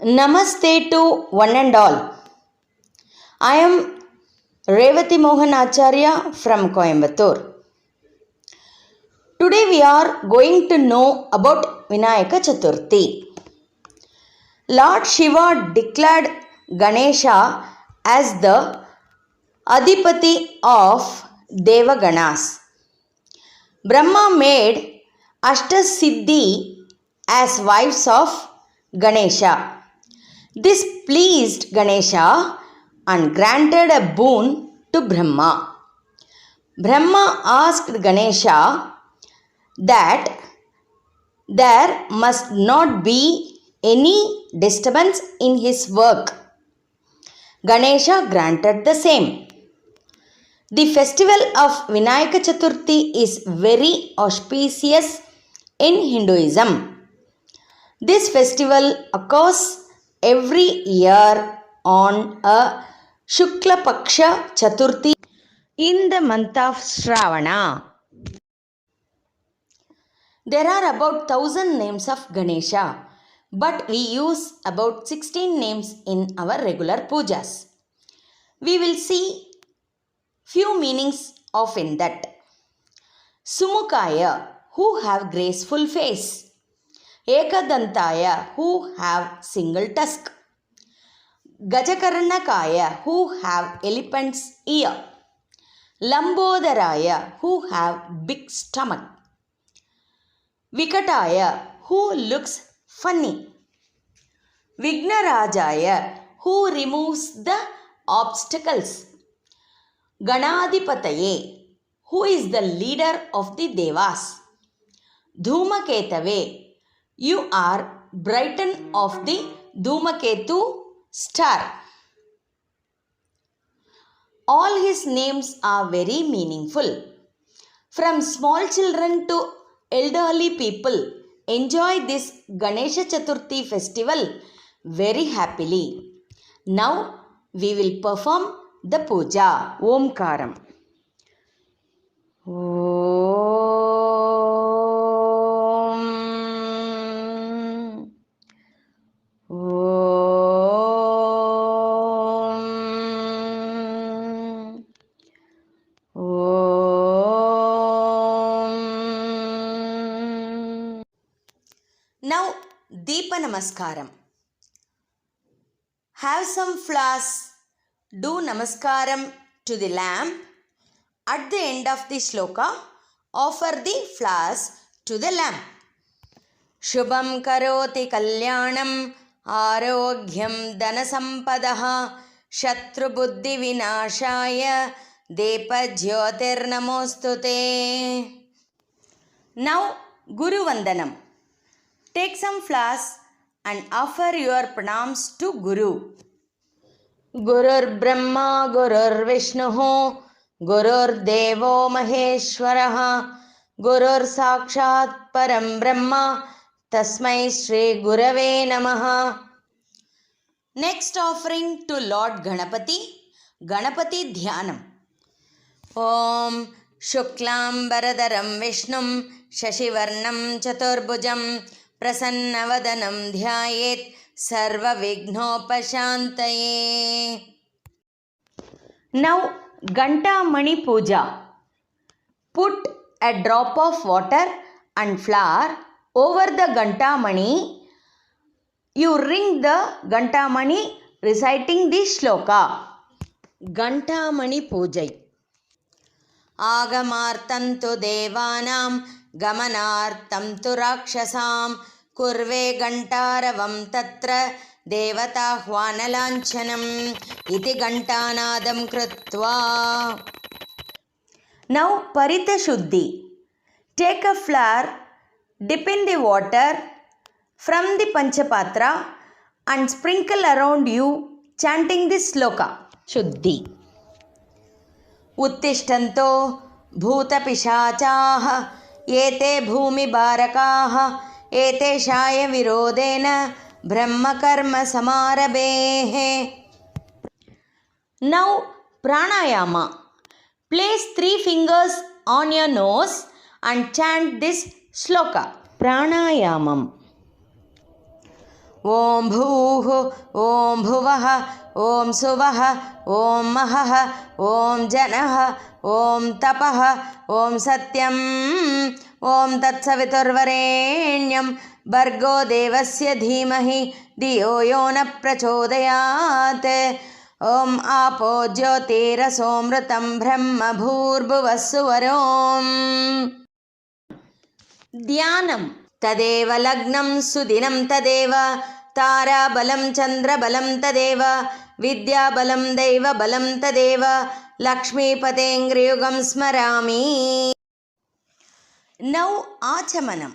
Namaste to one and all. I am Revati Mohan Acharya from Coimbatore. Today we are going to know about Vinayagar Chaturthi. Lord Shiva declared Ganesha as the Adipati of Devaganas. Brahma made Ashtasiddhi as wives of Ganesha. This pleased Ganesha and granted a boon to Brahma. Brahma asked Ganesha that there must not be any disturbance in his work. Ganesha granted the same. The festival of Vinayagar Chaturthi is very auspicious in Hinduism. This festival occurs every year on a Shukla Paksha Chaturthi in the month of Shravana. There are about 1000 names of Ganesha, but we use about 16 names in our regular pujas. We will see few meanings of in that. Sumukaya, who have graceful face. Ekadantaya, who have single tusk. Gajakarnakaya, who have elephant's ear. Lambodharaya, who have big stomach. Vikataya, who looks funny. Vignarajaya, who removes the obstacles. Ganadipataye, who is the leader of the Devas. Dhumaketave, you are brighten of the Dhumaketu star. All his names are very meaningful. From small children to elderly people enjoy this Ganesha Chaturthi festival very happily. Now we will perform the Puja. Omkaram. Now Deepa Namaskaram. Have some flowers. Do Namaskaram to the lamp. At the end of the shloka, offer the flowers to the lamp. Shubham karoti kalyanam arogyam dhanasampadaha shatru buddhi vinashaya depa jyotir namostute. Now Guru Vandanam. Take some flowers and offer your pranams to Guru. Gurur Brahma, Gurur Vishnu, Gurur Devo Maheshwaraha, Gurur Sakshat Param Brahma, Tasmai Shri Gurave Namaha. Next offering to Lord Ganapati, Ganapati Dhyanam. Om Shuklam Baradaram Vishnum Shashivarnam Chaturbhujam Prasannavadanam Dhyayet Sarva Vignopashantaye. Now Ganta Mani Puja. Put a drop of water and flour over the Ganta Mani. You ring the Ganta Mani reciting the shloka. Ganta Mani Pujai. Agamartantu devanam gamanartam tu rakshasam kurve gantaravam tatra devata hvanalanchanam iti gantanadam krutva. Now Parita Shuddhi. Take a flower, dip in the water from the Patra and sprinkle around you chanting this sloka. Shuddhi. Uttishtanto bhuta pishachaha yete bhumi barakaha ete shaya virodena brahma karma samarabehe. Now pranayama. Place 3 fingers on your nose and chant this shloka. Pranayamam. ॐ भूः ॐ भुवः ॐ सुवः ॐ महः ॐ जनः ॐ तपः ॐ सत्यम् ॐ तत्सवितुर्वरेण्यं भर्गो देवस्य धीमहि धियो यो न प्रचोदयात् ॐ आपो ज्योतिरसोऽमृतं ब्रह्म भूर्भुवः सुवरोम् ध्यानम् तदेव लग्नं सुदिनं तदेव ताराबलं चन्द्रबलं तदेव विद्याबलं दैवबलं तदेव लक्ष्मीपतेङ्ग्रियुगं स्मरामि. Now आचमनम्.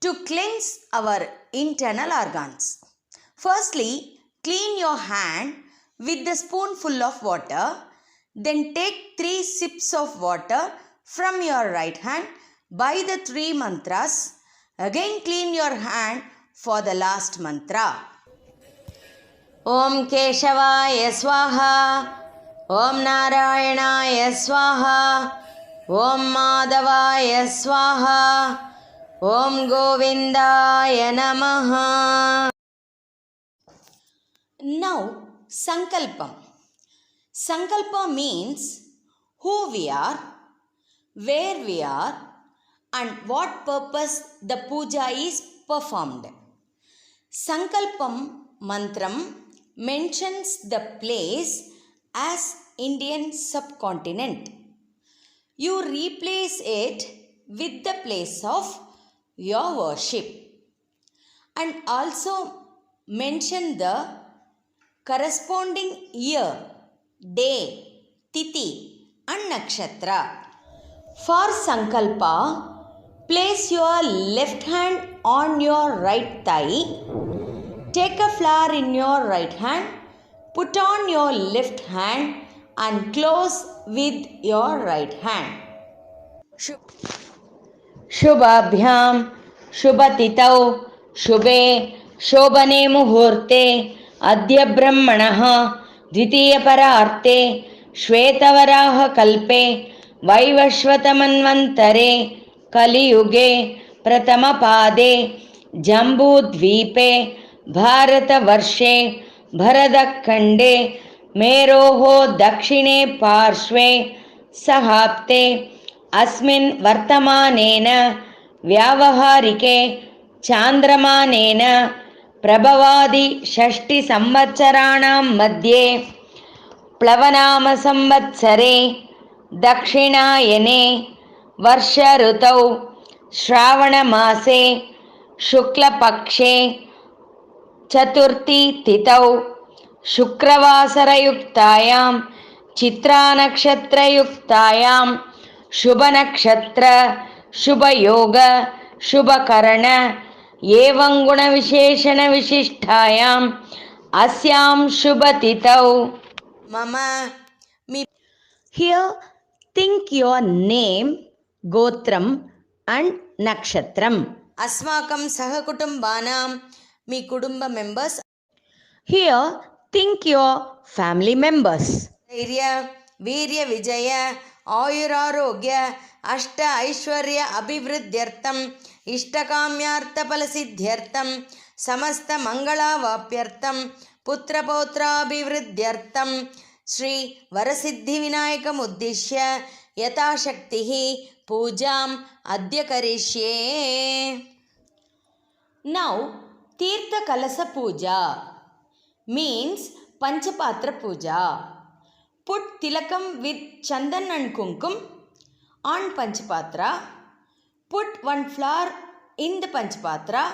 To cleanse our internal organs. Firstly, clean your hand with the spoonful of water. Then take 3 sips of water from your right hand by the 3 mantras. Again clean your hand for the last mantra. Om Keshavaya Swaha, Om Narayanaya Swaha, Om Madhavaya Swaha, Om Govindaya Namaha. Now Sankalpam. Sankalpa means who we are, where we are, and what purpose the puja is performed. Sankalpam mantram mentions the place as Indian subcontinent. You replace it with the place of your worship and also mention the corresponding year, day, tithi and nakshatra. For Sankalpa, place your left hand on your right thigh. Take a flower in your right hand. Put on your left hand and close with your right hand. Shubhabhyam Shubhatitau Shubhe Shobane Muhurte Adya Brahmanaha Dvitiya Pararte Shvetavaraha Kalpe वैवश्वतमन्वन्तरे कलियुगे प्रथमपादे जम्बूद्वीपे भारतवर्षे भरतखण्डे मेरोः दक्षिणे पार्श्वे सहाप्ते अस्मिन् वर्तमानेन व्यावहारिके चान्द्रमानेन प्रभवादि षष्टिसंवत्सराणां मध्ये प्लवनामसंवत्सरे दक्षिणायने वर्षऋतौ श्रावणमासे शुक्लपक्षे चतुर्थी तिथौ शुक्रवासरयुक्तायां चित्रानक्षत्रयुक्तायां शुभनक्षत्र शुभयोग शुभकरण एवं गुणविशेषणविशिष्टायाम् अस्यां शुभतिथौ मम Here think your name, gotram and nakshatram. Asmakam sahakutumbanam, me kudumba members. Here think your family members. Dhairya, Virya Vijaya, Ayurarogya, Ashta Aishwarya Abhivriddhyartam, Ishtakamyartha Palasiddhyartam, Samasta Mangala Vapyartam, Putra Potra Abhivriddhyartam, Shri Varasiddhi विनायकम् उद्दिश्य यथाशक्तिः पूजाम् अद्य करिष्ये. Now तीर्थ कलश पूजा means Panchapatra puja. Put tilakam with chandan and kumkum on Panchapatra. Put one flower in the Panchapatra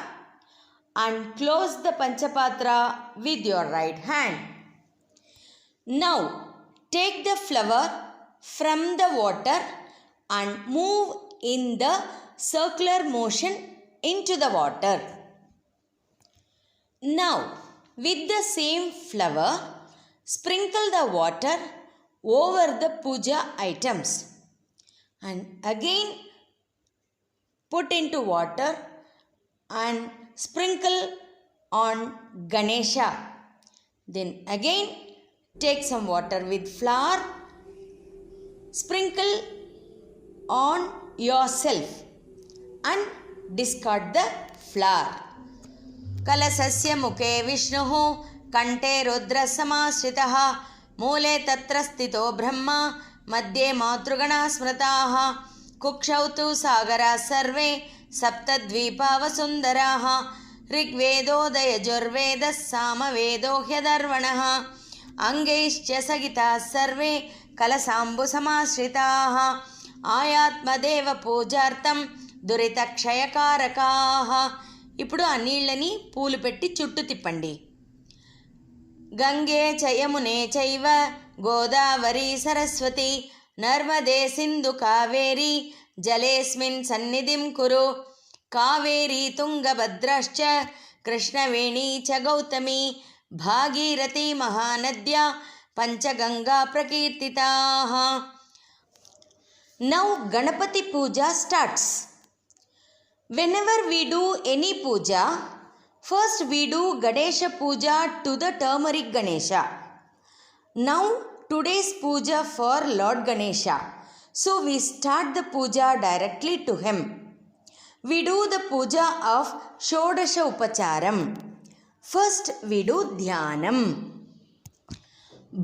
and close the Panchapatra with your right hand. Now take the flower from the water and move in the circular motion into the water. Now with the same flower sprinkle the water over the puja items and again put into water and sprinkle on Ganesha. Then again take some water with flour, sprinkle on yourself and discard the flour. कलशस्य मुखे विष्णुः कण्ठे रुद्रः समाश्रितः मूले तत्र स्थितो ब्रह्मा मध्ये मातृगणाः स्मृताः कुक्षौ तु सागराः सर्वे सप्तद्वीपावसुन्दराः ऋग्वेदोदयजुर्वेदः सामवेदो ह्यधर्वणः अङ्गैश्च सहिताः सर्वे कलशाम्बुसमाश्रिताः आयात्मदेव పూజార్థం దురితక్షయకారకాః. ఇప్పుడు ఆ నీళ్ళని పూలు పెట్టి చుట్టూ తిప్పండి. గంగే చ యమునే చైవ గోదావరి సరస్వతి నర్మదే సింధు కావేరి జలేస్మిన్ సన్నిధిం కురు కావేరీ తుంగభద్రశ్చ కృష్ణవేణీ చ Gautami Bhagirathi మహానద్యా Panchganga ప్రకీర్తితాః. Now Ganapati Puja starts. Whenever we do any puja, first we do Ganesha Puja to the turmeric Ganesha. Now today's puja for Lord Ganesha. So we start the puja directly to him. We do the puja of Sodashopacharam. First we do Dhyanam.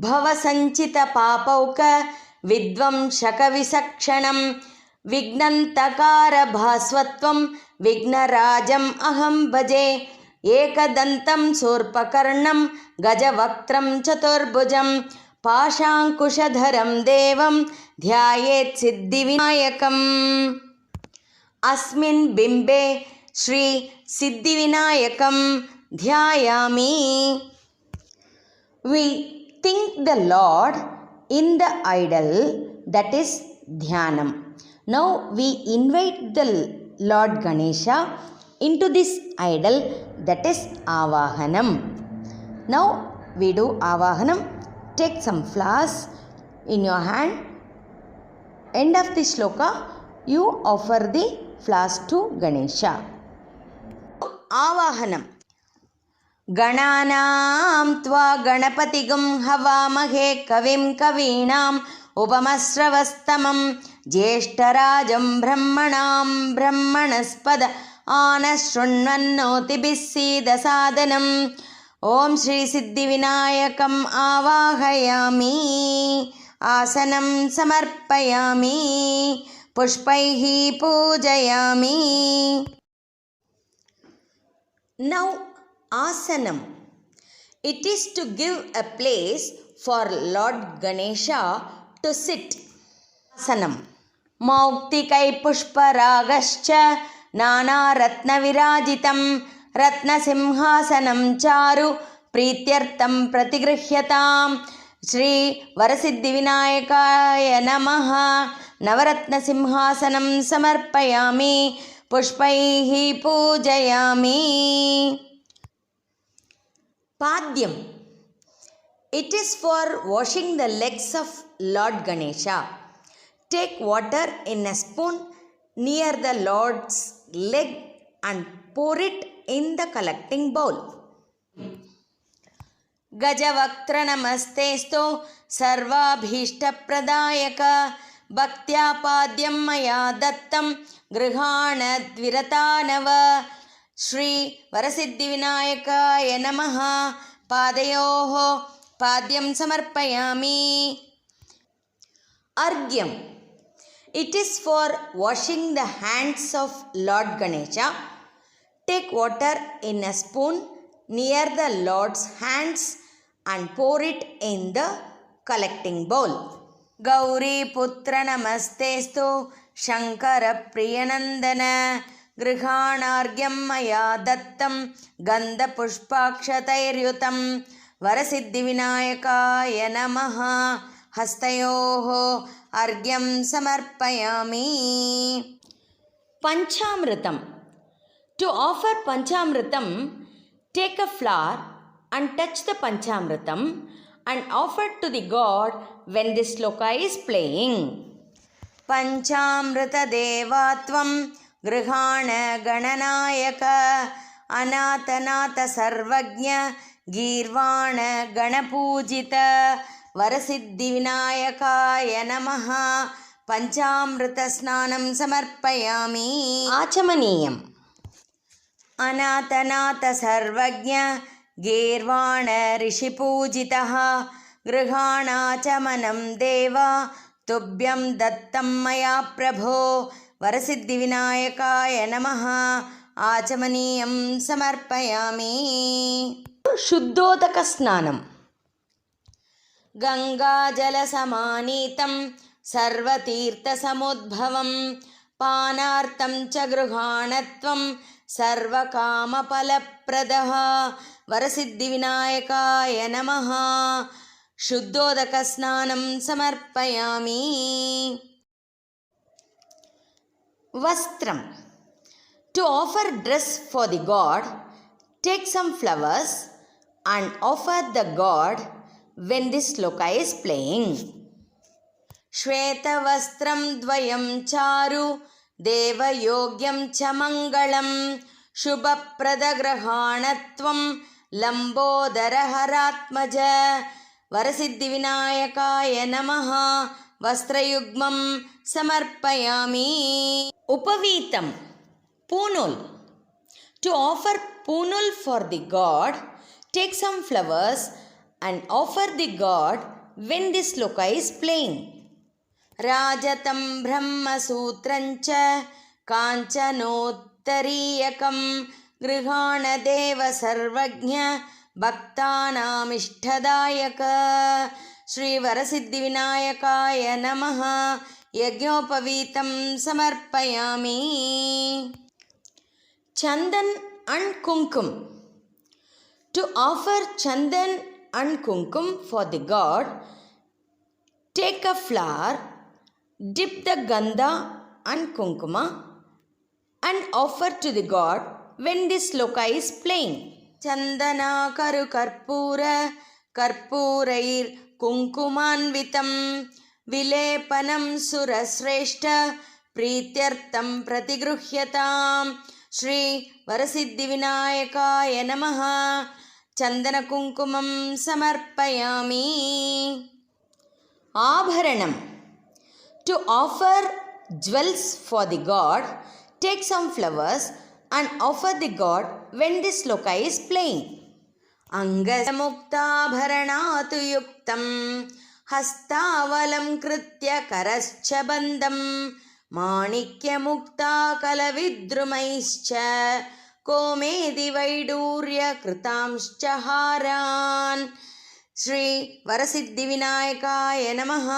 Bhava Sanchita Papauka विद्वंशकविसक्षणं विघ्नन्तकारभास्वत्वं विघ्नराजम् अहं भजे एकदन्तं शूर्पकर्णं गजवक्त्रं चतुर्भुजं पाशाङ्कुशधरं देवं ध्यायेत् सिद्धिविनायकम्. अस्मिन् बिम्बे श्री सिद्धिविनायकं ध्यायामि. We think the Lord in the idol, that is Dhyanam. Now we invite the Lord Ganesha into this idol, that is Avahanam. Now we do Avahanam. Take some flowers in your hand. End of the shloka, you offer the flowers to Ganesha. Avahanam. गणानां त्वा गणपतिगुं हवामहे कविं कवीनाम् उपमश्रवस्तमं ज्येष्ठराजं ब्रह्मणां ब्रह्मणस्पद आनशृण्वन्नोतिभिः सीदसादनम्. ॐ श्री सिद्धिविनायकम् आवाहयामि. आसनं समर्पयामि. पुष्पैः पूजयामि. Now Asanam. It is to give a place for Lord Ganesha to sit. Asanam. Mauktikai pushparagascha nana ratna virajitam ratnasimhasanam charu प्रीत्यर्थं प्रतिगृह्यताम्. Shri वरसिद्धिविनायकाय नमः. नवरत्नसिंहासनं समर्पयामि. पुष्पैः पूजयामि. Padyam. It is for washing the legs of Lord Ganesha. Take water in a spoon near the Lord's leg and pour it in the collecting bowl. Gajavaktra namastesto sarvabhishtapradaayaka bhaktya padyam maya dattam grihana dviratanava. Shri वरसिद्धिविनायकाय नमः. पादयोः पाद्यं समर्पयामि. अर्घ्यम. It is for washing the hands of Lord Ganesha. Take water in a spoon near the Lord's hands and pour it in the collecting bowl. Gauri putra namastestu Shankara priyanandana गृहाणार्घ्यं मया दत्तं गन्धपुष्पाक्षतैर्युतं. वरसिद्धिविनायकाय नमः. हस्तयोः अर्घ्यं समर्पयामि. Panchamritam. To offer Panchamritam, take a flower and touch the Panchamritam and offer to the God when this shloka is playing. Panchamrita devatvam गृहाण गणनायक अनाथनाथ सर्वज्ञ गीर्वाण गणपूजित. वरसिद्धिविनायकाय नमः. पञ्चामृत स्नानं समर्पयामि. आचमनीयम्. अनाथनाथ सर्वज्ञ गीर्वाण ऋषिपूजितः गृहाणाचमनं देवा तुभ्यं दत्तं मया प्रभो वरसिद्धिविनायकाय नमः आचमनीयं समर्पयामि। शुद्धोदकस्नानम् गङ्गाजलसमानीतं सर्वतीर्थसमुद्भवं पानार्थं च गृहाणत्वं सर्वकामफलप्रदः वरसिद्धिविनायकाय नमः शुद्धोदकस्नानं समर्पयामि। Vastram. To offer dress for the god, take some flowers and offer the god when this sloka is playing. Shvetavastram dvayam charu devayogyam cha mangalam shubhapradagrahanatvam lambodaraharatmaja वरसिद्धिविनायकाय नमः वस्त्रयुग्मं समर्पयामि। उपवीतं पूनुल. To offer पूनुल for the god, take some flowers and offer the god when this sloka is playing. राजतं ब्रह्मसूत्रञ्च काञ्चनोत्तरीयकं गृहाणदेव सर्वज्ञ भक्तानामिष्टदायक श्रीवरसिद्धिविनायकाय नमः यज्ञोपवीतं समर्पयामि। Chandan and Kumkum. To offer Chandan and Kumkum for the god, take a flower, dip the Gandha and Kumkuma and offer to the god when this sloka is playing. Chandana karu karpura karpurair kunkumanvitam vilepanam surasreshta प्रीत्यर्थं प्रतिगृह्यतां Shri वरसिद्धिविनायकाय नमः चन्दनकुङ्कुमं समर्पयामि। आभरणं. To offer jewels for the god, take some flowers and offer the god when this sloka is playing. अंगमुक्ताभरणातु युक्तं हस्तावलं कृत्य करश्च बन्धं माणिक्यमुक्ताकलविद्रुमैश्च comedy वैडूर्यकृतांश्च हारान् Shri वरसिद्धिविनायकाय नमः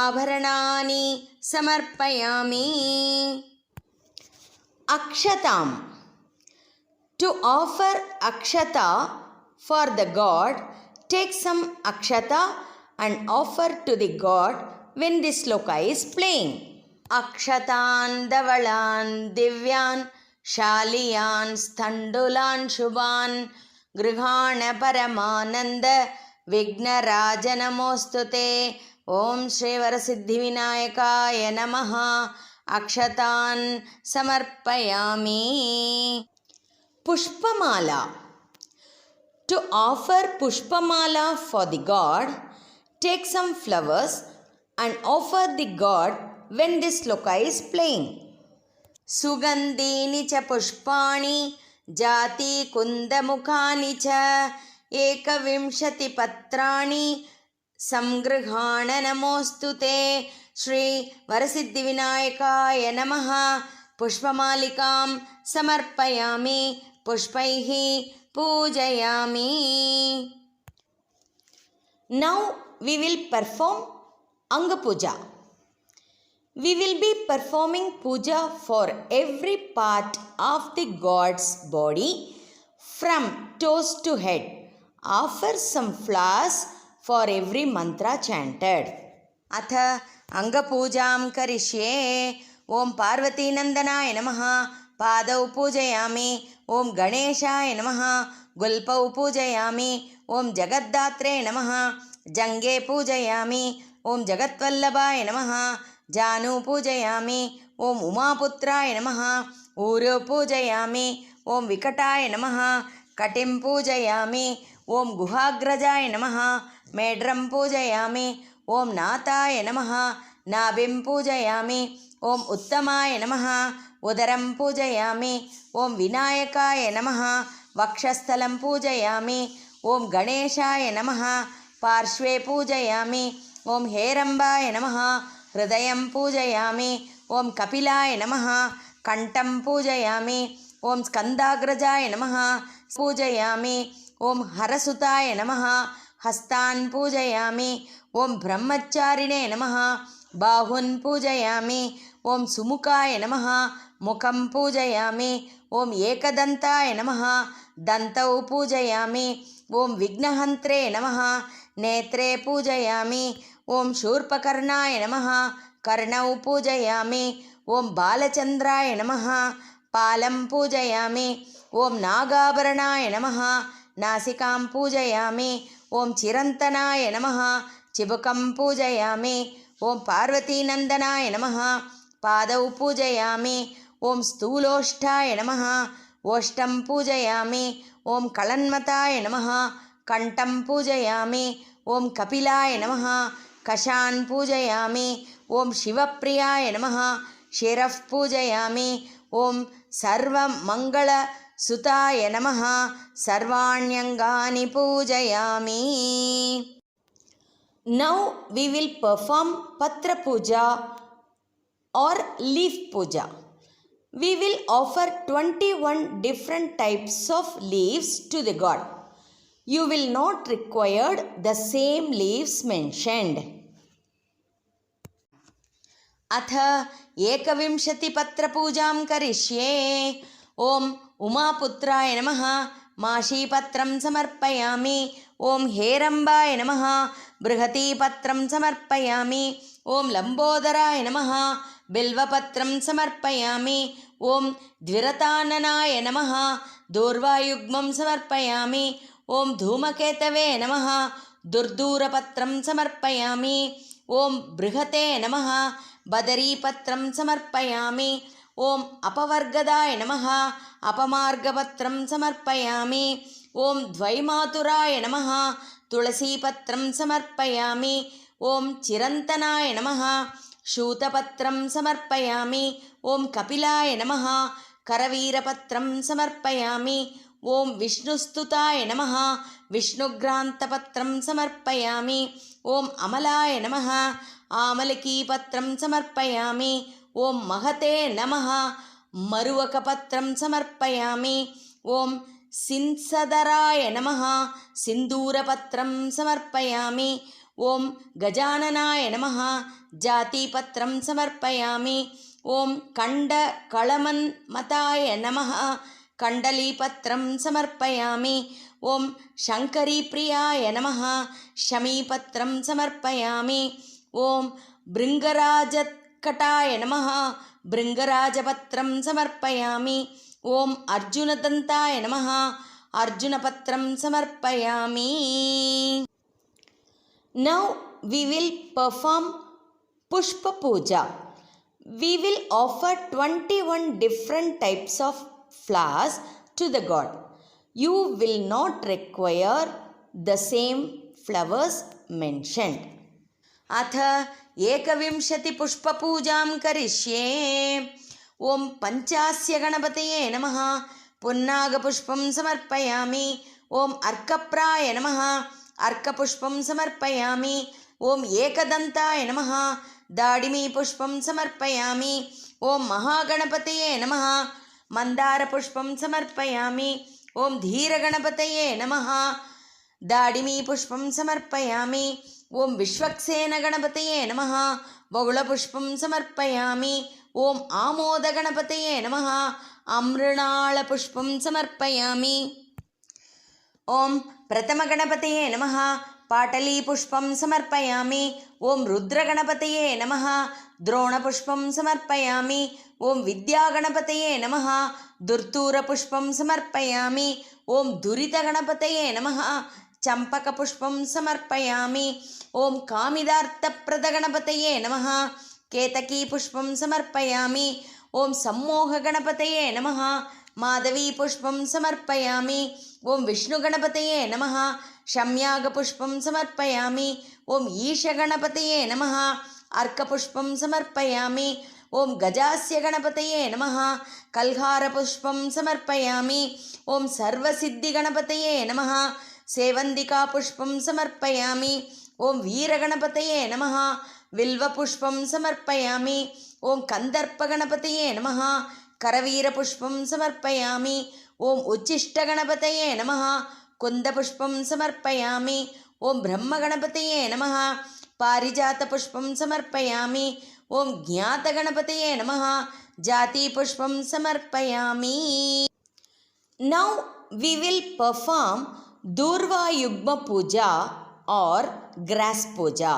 आभरणानि समर्पयामि। अक्षताम्. To offer akshata for the god, take some akshata and offer to the god when this sloka is playing. Akshatan davalan divyan shaliyan sthandulan shubhan grihana paramananda vignarajanamostute om shri varasiddhivinayakaya namaha akshatan samarpayami. Pushpamala. To offer Pushpamala for the god, take some flowers and offer the god when this sloka is playing. Sugandhini cha pushpani jati kundamukhani cha ekavimshati patrani samgrihana namostute Shri वरसिद्धिविनायकाय नमः पुष्पमालिकां समर्पयामि पुष्पैः पूजयामि. Now we will perform Anga Puja. We will be performing puja for every part of the god's body from toes to head. Offer some flowers for every mantra chanted. अथ अंगपूजां करिष्ये. ओम पार्वतीनंदनाय नमः. पादौ पूजयामि. ओम गणेशाय नमः. गुल्पौ पूजयामि. ओम जगद्धात्रे नमः. जंगे पूजयामि. ओम जगत्वल्लभाय नमः. जानू पूजयामि. ओम उमापुत्राय नमः. ऊरो पूजयामि. ओम विकटाय नमः. कटिं पूजयामि. ओम गुहाग्रजाय नमः. मेढ्रं पूजयामि. ओम नाथाय नमः. नाभिं पूजयामि. ओम उत्तमाय नमः. उदरं पूजयामि। ॐ विनायकाय नमः। वक्षस्थलं पूजयामि। ॐ गणेशाय नमः। पार्श्वे पूजयामि। ॐ हेरम्बाय नमः। हृदयं पूजयामि। ॐ कपिलाय नमः। कण्ठं पूजयामि। ॐ स्कन्दाग्रजाय नमः। पूजयामि। ॐ हरसुताय नमः। हस्तान् पूजयामि। ॐ ब्रह्मचारिणे नमः। बाहुन् पूजयामि। ॐ सुमुखाय नमः। मुखं पूजयामि। ॐ एकदन्ताय नमः। दन्तौ पूजयामि। ॐ विघ्नहन्त्रे नमः। नेत्रे पूजयामि। ॐ शूर्पकर्णाय नमः। कर्णौ पूजयामि। ॐ बालचन्द्राय नमः। पालं पूजयामि। ॐ नागाभरणाय नमः। नासिकां पूजयामि। ॐ चिरन्तनाय नमः। चिबुकं पूजयामि। ॐ पार्वतीनन्दनाय नमः। पादौ पूजयामि। ॐ स्थूलोष्ठाय नमः। ओष्ठं पूजयामि। ॐ कलन्मताय नमः। कण्ठं पूजयामि। ॐ कपिलाय नमः। कशान् पूजयामि। ॐ शिवप्रियाय नमः। शिरः पूजयामि। ॐ सर्वमङ्गलसुताय नमः। सर्वाण्यङ्गानि पूजयामि. Now we will perform Patra Puja or leaf puja. We will offer 21 different types of leaves to the god. You will not require the same leaves mentioned. अथ एकविंशतिपत्रपूजां करिष्ये. ॐ उमापुत्राय नमः. माशीपत्रं समर्पयामि. ॐ हेरम्बाय नमः. बृहतीपत्रं समर्पयामि. ॐ लम्बोदराय नमः. बिल्वपत्रं समर्पयामि. ॐ द्विरताननाय नमः. दूर्वायुग्मं समर्पयामि. ॐ धूमकेतवे नमः. दुर्दूरपत्रं समर्पयामि. ॐ बृहते नमः. बदरीपत्रं समर्पयामि. ॐ अपवर्गदाय नमः. अपमार्गपत्रं समर्पयामि. ॐ द्वैमातुराय नमः. तुलसीपत्रं समर्पयामि. ॐ चिरन्तनाय नमः. शूतपत्रं समर्पयामि. ॐ कपिलाय नमः. करवीरपत्रं समर्पयामि. ॐ विष्णुस्तुताय नमः. विष्णुग्रान्तपत्रं समर्पयामि. ॐ अमलाय नमः. आमलकीपत्रं समर्पयामि. ॐ महते नमः. मरुवकपत्रं समर्पयामि. ॐ सिंसदराय नमः. सिन्दूरपत्रं समर्पयामि. ॐ गजाननाय नमः. जातिपत्रं समर्पयामि. ॐ कण्डकळमन्मताय नमः. कण्डलीपत्रं समर्पयामि. ॐ शङ्करीप्रियाय नमः. शमीपत्रं समर्पयामि. ॐ भृङ्गराजत्कटाय नमः. भृङ्गराजपत्रं समर्पयामि. ॐ अर्जुनदन्ताय नमः. अर्जुनपत्रं समर्पयामि. Now we will perform Pushpa Puja. We will offer 21 different types of flowers to the god. You will not require the same flowers mentioned. अथ एकविंशतिपुष्पपूजां करिष्ये. ॐ पञ्चास्य गणपतये नमः. पुन्नागपुष्पं समर्पयामि. ॐ अर्कप्राय नमः. अर्कपुष्पं समर्पयामि. ॐ एकदन्ताय नमः. दाडिमीपुष्पं समर्पयामि. ॐ महागणपतये नमः. मन्दारपुष्पं समर्पयामि. ॐ धीरगणपतये नमः. दाडिमीपुष्पं समर्पयामि. ॐ विश्वक्सेनगणपतये नमः. बहुलपुष्पं समर्पयामि. ॐ आमोदगणपतये नमः. अमृणालपुष्पं समर्पयामि. ॐ प्रथमगणपतये नमः. पाटलीपुष्पं समर्पयामि. ॐ रुद्रगणपतये नमः. द्रोणपुष्पं समर्पयामि. ॐ विद्यागणपतये नमः. दुर्तूरपुष्पं समर्पयामि. ॐ दुरितगणपतये नमः. चम्पकपुष्पं समर्पयामि. ॐ कामिदार्थप्रदगणपतये नमः. केतकीपुष्पं समर्पयामि. ॐ सम्मोहगणपतये नमः. माधवीपुष्पं समर्पयामि. ॐ विष्णुगणपतये नमः. शम्यागपुष्पं समर्पयामि. ॐ ईशगणपतये नमः. अर्कपुष्पं समर्पयामि. ॐ गजास्य गणपतये नमः कल्हारपुष्पं समर्पयामि ॐ सर्वसिद्धिगणपतये नमः सेवन्दिकापुष्पं समर्पयामि ॐ वीरगणपतये नमः विल्वपुष्पं समर्पयामि ॐ कन्दर्पगणपतये नमः करवीरपुष्पं समर्पयामि ॐ उच्छिष्टगणपतये नमः कुन्दपुष्पं समर्पयामि ॐ ब्रह्मगणपतये नमः पारिजातपुष्पं समर्पयामि ॐ ज्ञातगणपतये नमः जातिपुष्पं समर्पयामि. Now we will perform Durva Yugba Puja or grass puja.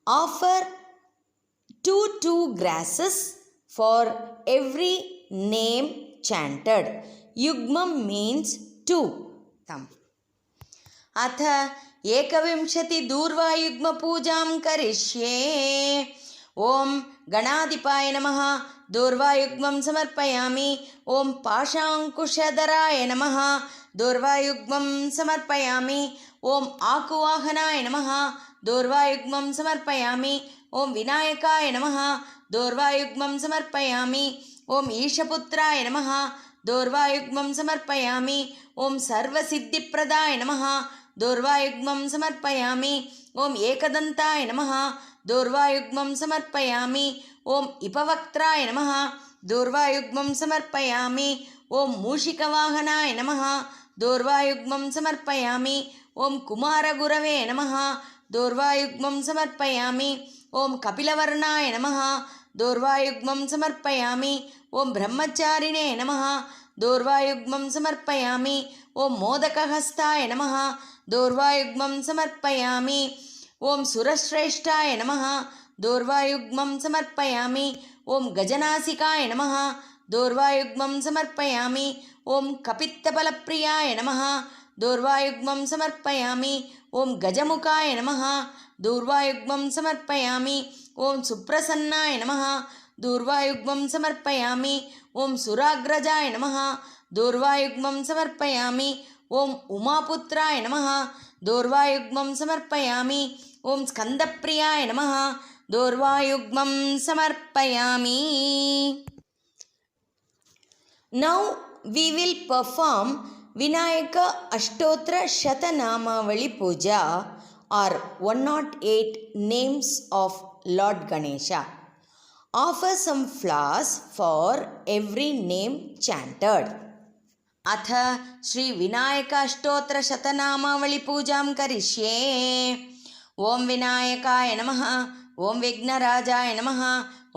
Offer two grasses for every name chanted. Yugmam means two. अथ एकविंशति दूर्वायुग्मपूजां करिष्ये. ॐ गणाधिपाय नमः दूर्वायुग्मं समर्पयामि ॐ पाशाङ्कुशधराय नमः दूर्वायुग्मं समर्पयामि ॐ आकुवाहनाय नमः दूर्वायुग्मं समर्पयामि ॐ विनायकाय नमः दूर्वायुग्मं समर्पयामि ॐ ईशपुत्राय नमः दूर्वायुग्मं समर्पयामि ॐ सर्वसिद्धिप्रदाय नमः दूर्वायुग्मं समर्पयामि ॐ एकदन्ताय नमः दूर्वायुग्मं समर्पयामि ॐ इपवक्त्राय नमः दूर्वायुग्मं समर्पयामि ॐ मूषिकवाहनाय नमः दूर्वायुग्मं समर्पयामि ॐ कुमारगुरवे नमः दूर्वायुग्मं समर्पयामि ॐ कपिलवर्णाय नमः दूर्वायुग्मं समर्पयामि ॐ ब्रह्मचारिणे नमः दूर्वायुग्मं समर्पयामि ॐ मोदकहस्ताय नमः दूर्वायुग्मं समर्पयामि ॐ सुरश्रेष्ठाय नमः दूर्वायुग्मं समर्पयामि ॐ गजनासिकाय नमः दूर्वायुग्मं समर्पयामि ॐ कपित्तबलप्रियाय नमः दूर्वायुग्मं समर्पयामि ॐ गजमुखाय नमः दूर्वायुग्मं समर्पयामि ॐ सुप्रसन्नाय नमः दूर्वायुग्मं समर्पयामि ॐ सुराग्रजाय नमः दूर्वायुग्मं समर्पयामि ॐ उमापुत्राय नमः दूर्वायुग्मं समर्पयामि ॐ स्कन्दप्रियाय नमः दूर्वायुग्मं समर्पयामि. Now we will perform Vinayagar Ashtotra Shatanamavali Puja or 108 names of Lord Ganesha. Offer some flowers for every name chanted. अथ श्री विनायकाष्टोत्तर शतनामावली पूजां करिष्ये. ॐ विनायकाय नमः ॐ विघ्नराजाय नमः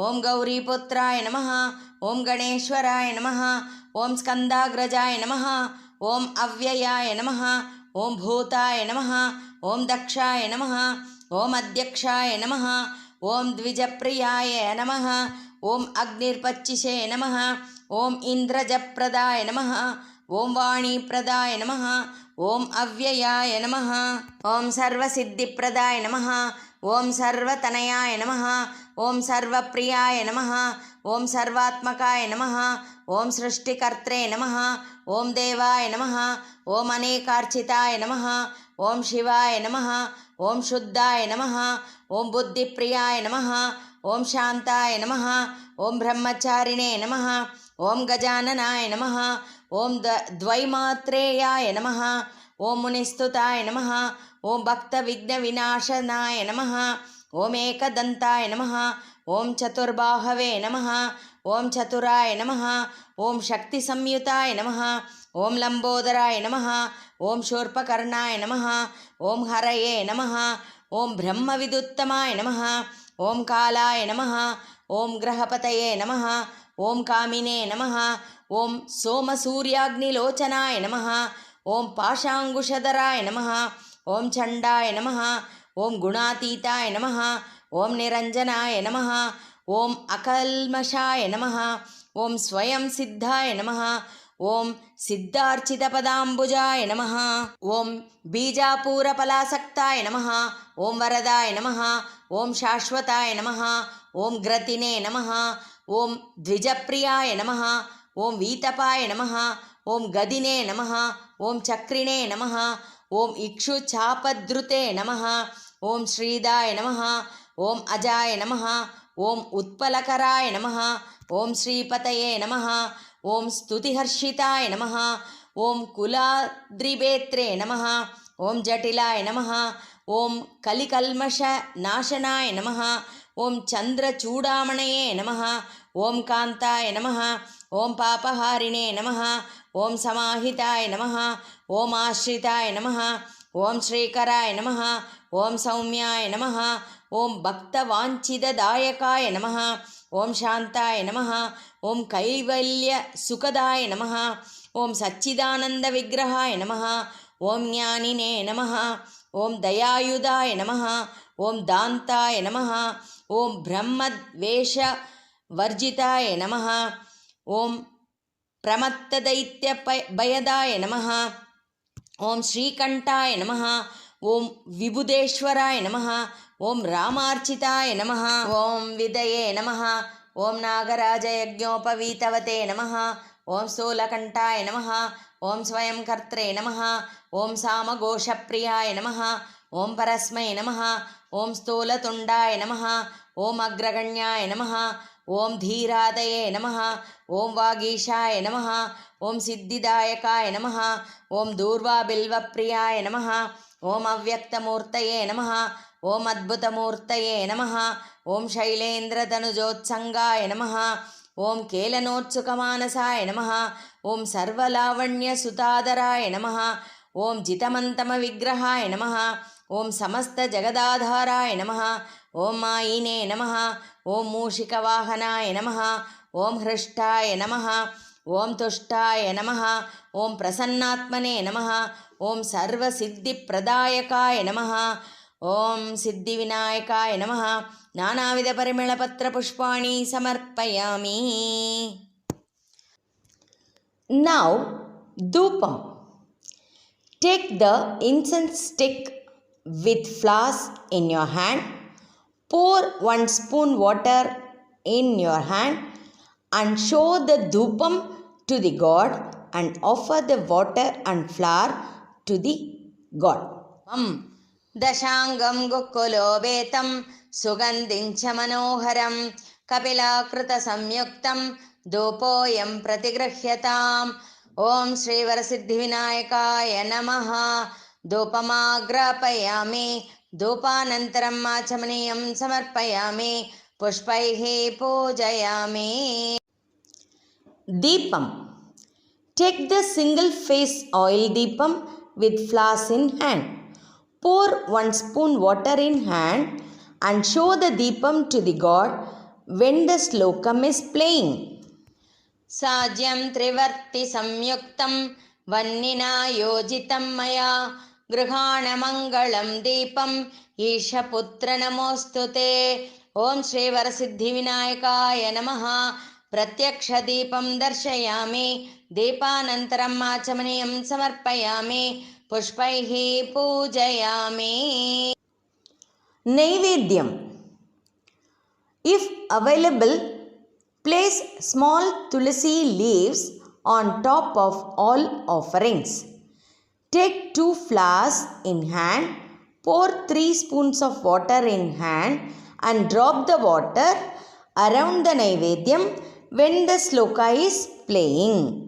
ॐ गौरीपुत्राय नमः ॐ गणेश्वराय नमः ॐ स्कन्दाग्रजाय नमः ॐ अव्ययाय नमः ॐ भूताय नमः ॐ दक्षाय नमः ॐ अध्यक्षाय नमः ॐ द्विजप्रियाय नमः ॐ अग्निर्पच्चिषे नमः ॐ इन्द्रजप्रदाय नमः ॐ वाणीप्रदाय नमः ॐ अव्ययाय नमः ॐ सर्वसिद्धिप्रदाय नमः ॐ सर्वतनयाय नमः ॐ सर्वप्रियाय नमः ॐ सर्वात्मकाय नमः ॐ सृष्टिकर्त्रे नमः ॐ देवाय नमः ॐ अनेकार्चिताय नमः ॐ शिवाय नमः ॐ शुद्धाय नमः ॐ बुद्धिप्रियाय नमः ॐ शान्ताय नमः ॐ ब्रह्मचारिणे नमः ॐ गजाननाय नमः ॐ द्वैमात्रेयाय नमः ॐ मुनिस्तुताय नमः ॐ भक्तविघ्नविनाशनाय नमः ॐ एकदन्ताय नमः ॐ चतुर्बाहवे नमः ॐ चतुराय नमः ॐ शक्तिसंयुताय नमः ॐ लम्बोदराय नमः ॐ शूर्पकर्णाय नमः ॐ हरये नमः ॐ ब्रह्मविदुत्तमाय नमः ॐ कालाय नमः ॐ ग्रहपतये नमः ॐ कामिने नमः ॐ सोमसूर्याग्निलोचनाय नमः ॐ पाशाङ्कुशधराय नमः ॐ चण्डाय नमः ॐ गुणातीताय नमः ॐ निरञ्जनाय नमः ॐ अकल्मषाय नमः ॐ स्वयं सिद्धाय नमः ॐ सिद्धार्चितपदाम्बुजाय नमः ॐ बीजापूरफलासक्ताय नमः ॐ वरदाय नमः ॐ शाश्वताय नमः ॐ ग्रतिने नमः ॐ द्विजप्रियाय नमः ॐ वीतपाय नमः ॐ गदिने नमः ॐ चक्रिणे नमः ॐ इक्षुचापद्रुते नमः ॐ श्रीदाय नमः ॐ अजाय नमः Om Utpalakaraya Namaha. Om Shripataye Namaha. Om Stutiharshitaya Namaha. Om Kuladribetre Namaha. Om Jatilaya Namaha. Om Kalikalmasha Nashanaya Namaha. Om Chandra Chudamanaye Namaha. Om Kantaya Namaha. Om Papaharine Namaha. Om Samahitaya Namaha. Om Ashritaya Namaha. Om Srikaraya Namaha. Om Saumyaya Namaha. Om Bhakta Vanchida Dayakaya Namaha. Om Shantaya Namaha. Om Kaivalya Sukadaya Namaha. Om Satchidananda Vigrahaya Namaha. Om Jnanine Namaha. Om Dayayudaya Namaha. Om Dantaya Namaha. Om Brahmadvesha Varjitaya Namaha. Om Pramattadaitya Bayadaya Namaha. Om Srikanthaya Namaha. Om Vibhudeshwaraya Namaha. Om Ramarchitaya Namaha. Om Vidaye Namaha. Om Nagaraja Yajñopavitavate Namaha. Om Solakantaya Namaha. Om Swayam Kartre Namaha. Om Samagoshapriyaya Namaha. Om Parasmai Namaha. Om Stolatundaya Namaha. Om Agraganyaya Namaha. Om Dhiradaye Namaha. Om Vagishaya Namaha. Om Siddhidayakaya Namaha. Om Durva Bilvapriyaya Namaha. Om Avyaktamurtaye Namaha. Om Adbhutamurtaye Namaha. Om Shailendra Tanujotsangaye Namaha. Om Kelanotsukamanasaya Namaha. Om Sarvalavanya Sutadaraye Namaha. Om Jitamantama Vigrahaya Namaha. Om Samasta Jagadadharaya Namaha. Om Mayine Namaha. Om Mushikavahanaya Namaha. Om Hrishtaya Namaha. Om Tushtaya Namaha. Om Prasannatmane Namaha. Om Sarva Siddhi Pradayakaya Namaha. Om Siddhi Vinayakaya Namaha. Nanavida Parimala Patra Pushpani Samarpayami. Now, Dhupam. Take the incense stick with flowers in your hand. Pour 1 spoon water in your hand and show the dhupam to the god and offer the water and flour to the god. Dashangam Gukulobetam Sugandincha Manoharam Kapilakrita Samyuktam Dhupoyam Pratigrahyatam. Om Shri Varasiddhi Vinayakaya Namaha. Dhupamagrapayami. Dhupanantaram Machamaniyam Samarpayami. Pushpaihi Pujayami. Deepam. Take the single face oil deepam with flowers in hand. Pour 1 spoon water in hand and show the deepam to the god when the slokam is playing. Sajyam Trivarti Samyuktam Vannina Yojitam Maya Grihana Mangalam Deepam Isha Putra Namostute. Om Shri Varasiddhi Vinayakaya Namaha. Pratyaksha Deepam Darshayami. Deepanantaram Machamaniyam Samarpayami. Pushpaihi Pujayami. Naivedyam. If available, place small tulsi leaves on top of all offerings. Take 2 flowers in hand, pour 3 spoons of water in hand and drop the water around the Naivedyam when the sloka is playing.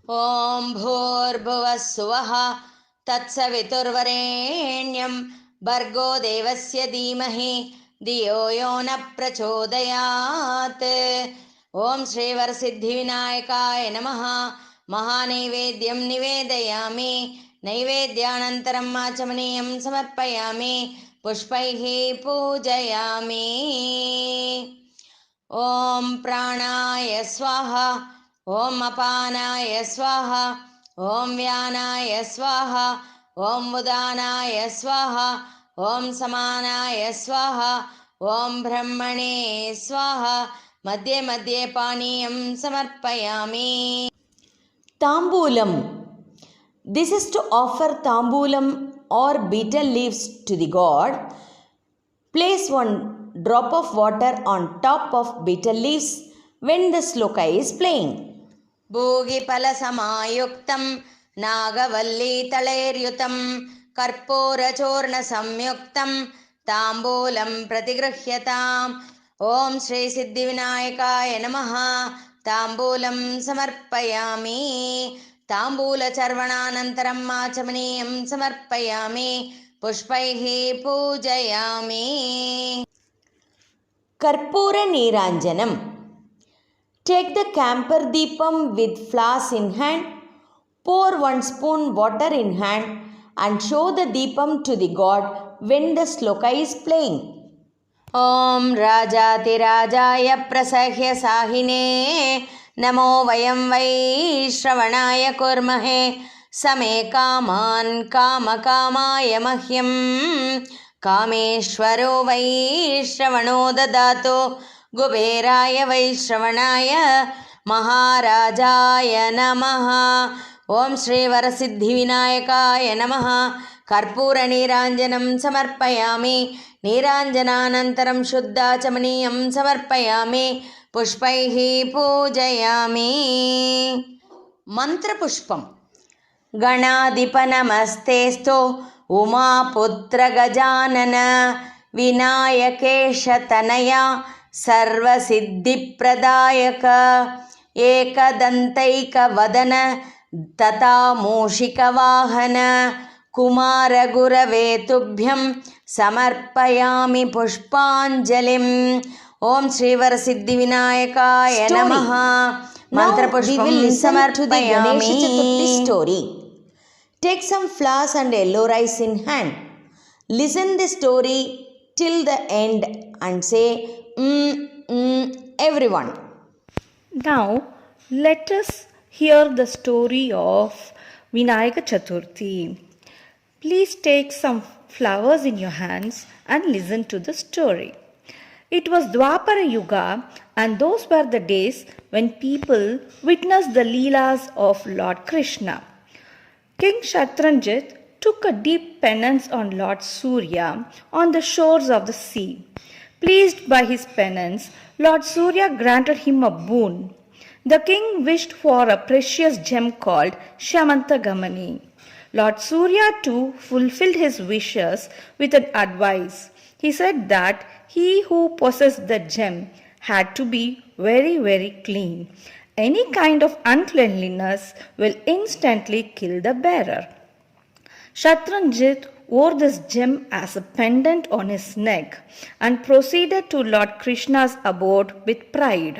Om Bhur Suvaha Tatsaviturvarenyam Bhargo Devasya Dhimahi Diyo Yona Prachodayat. Om Shri Varasiddhi Vinayakaya Namaha. Mahanaivedyam Nivedayami. Naivedyanantaram Machamaniyam Samarpayami. Pushpaihi Pujayami. Om Pranaya Swaha. Om Apanaya Swaha. Om Vyanaya Swaha. Om Udanaya Swaha. Om Samanaya Swaha. Om Brahmane Swaha. Madhye Madhye Paniyam Samarpayami. Tambulam. This is to offer tambulam or betel leaves to the god. Place 1 drop of water on top of betel leaves when the sloka is playing. Bhogi Pala Samayuktam Nagavalli Talairyutam Karpura Chorna Samyuktam Tambulam Pratigrahyatam. ఓం శ్రీ సిద్ధి వినాయకాయ నమః. తాంబూలం సమర్పయామి. తాంబూలచర్వణానంతరం ఆచమనీయం సమర్పయామి. పుష్పైః పూజయామి. కర్పూర నీరాంజనం. Take the camphor deepam with flowers in hand, pour 1 spoon water in hand and show the deepam to the god when the sloka is playing. Om Rajatirajaya Prasahya Sahine Namo Vayam Vaishravanaya Kurmahe Same Kaman Kamakamaya Mahyam Kameshwaro Vaishravano Dadato కుబేరాయ వైశ్రవణాయ మహారాజాయ నమః. ఓం శ్రీ వరసిద్ధి వినాయకాయ నమః. కర్పూర నీరాంజనం సమర్పయామి. నీరాంజనానంతరం శుద్ధాచమనీయం సమర్పయామి. పుష్పైః పూజయామి. మంత్రపుష్పం. గణాధిప నమస్తేస్తు ఉమాపుత్ర గజానన వినాయకేశ తనయ सर्वसिद्धिप्रदायक एकदन्तैकवदन तथा मूषिकवाहन कुमारगुरवे तुभ्यं समर्पयामि पुष्पाञ्जलिम्. ओम श्री वरसिद्धि विनायकाय नमः. मंत्रपुष्पं समर्पयामि. Story. Take some flowers and yellow rice in hand. Listen the story till the end and say everyone. Now let us hear the story of Vinayagar Chaturthi. Please take some flowers in your hands and listen to the story. It was Dwapara Yuga, and those were the days when people witnessed the Leelas of Lord Krishna. King Shatranjit took a deep penance on Lord Surya on the shores of the sea. Pleased by his penance, Lord Surya granted him a boon. The king wished for a precious gem called Shamantagamani. Lord Surya too fulfilled his wishes with an advice. He said that he who possessed the gem had to be very, very clean. Any kind of uncleanliness will instantly kill the bearer. Shatranjit wore this gem as a pendant on his neck and proceeded to Lord Krishna's abode with pride.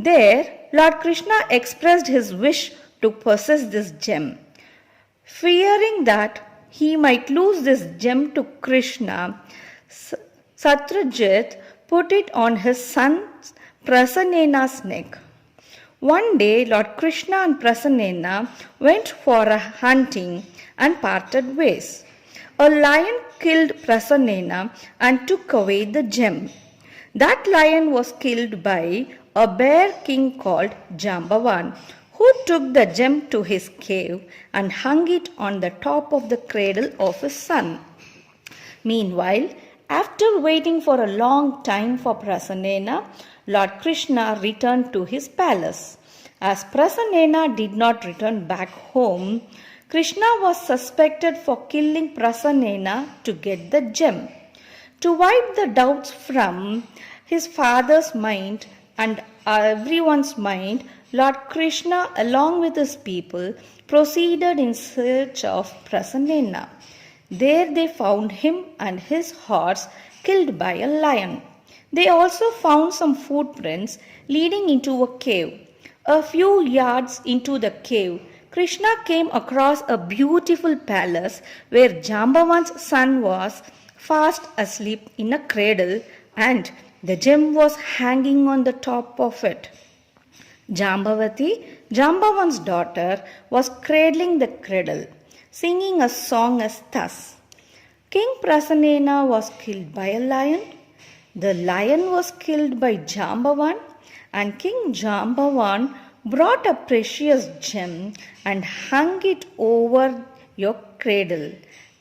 There, Lord Krishna expressed his wish to possess this gem. Fearing that he might lose this gem to Krishna, Shatranjit put it on his son Prasanna's neck. One day, Lord Krishna and Prasanna went for a hunting and parted ways. A lion killed Prasanna and took away the gem. That lion was killed by a bear king called Jambavan, who took the gem to his cave and hung it on the top of the cradle of his son. Meanwhile, after waiting for a long time for Prasanna, Lord Krishna returned to his palace. As Prasanna did not return back home, Krishna was suspected for killing Prasanna to get the gem. To wipe the doubts from his father's mind and everyone's mind, Lord Krishna, along with his people, proceeded in search of Prasanna. There they found him and his horse killed by a lion. They also found some footprints leading into a cave. A few yards into the cave, Krishna came across a beautiful palace where Jambavan's son was fast asleep in a cradle and the gem was hanging on the top of it. Jambavati, Jambavan's daughter, was cradling the cradle, singing a song as thus. King Prasanna was killed by a lion. The lion was killed by Jambavan, and King Jambavan brought a precious gem and hung it over your cradle.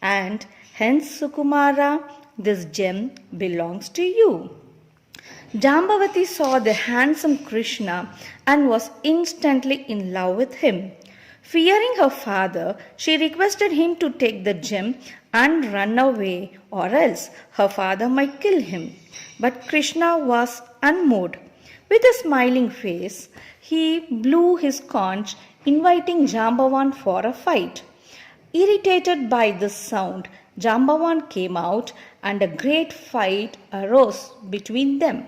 And hence, Sukumara, this gem belongs to you. Jambavati saw the handsome Krishna and was instantly in love with him. Fearing her father, she requested him to take the gem and run away, or else her father might kill him. But Krishna was unmoved. With a smiling face, he blew his conch, inviting Jambavan for a fight. Irritated by this sound, Jambavan came out and a great fight arose between them.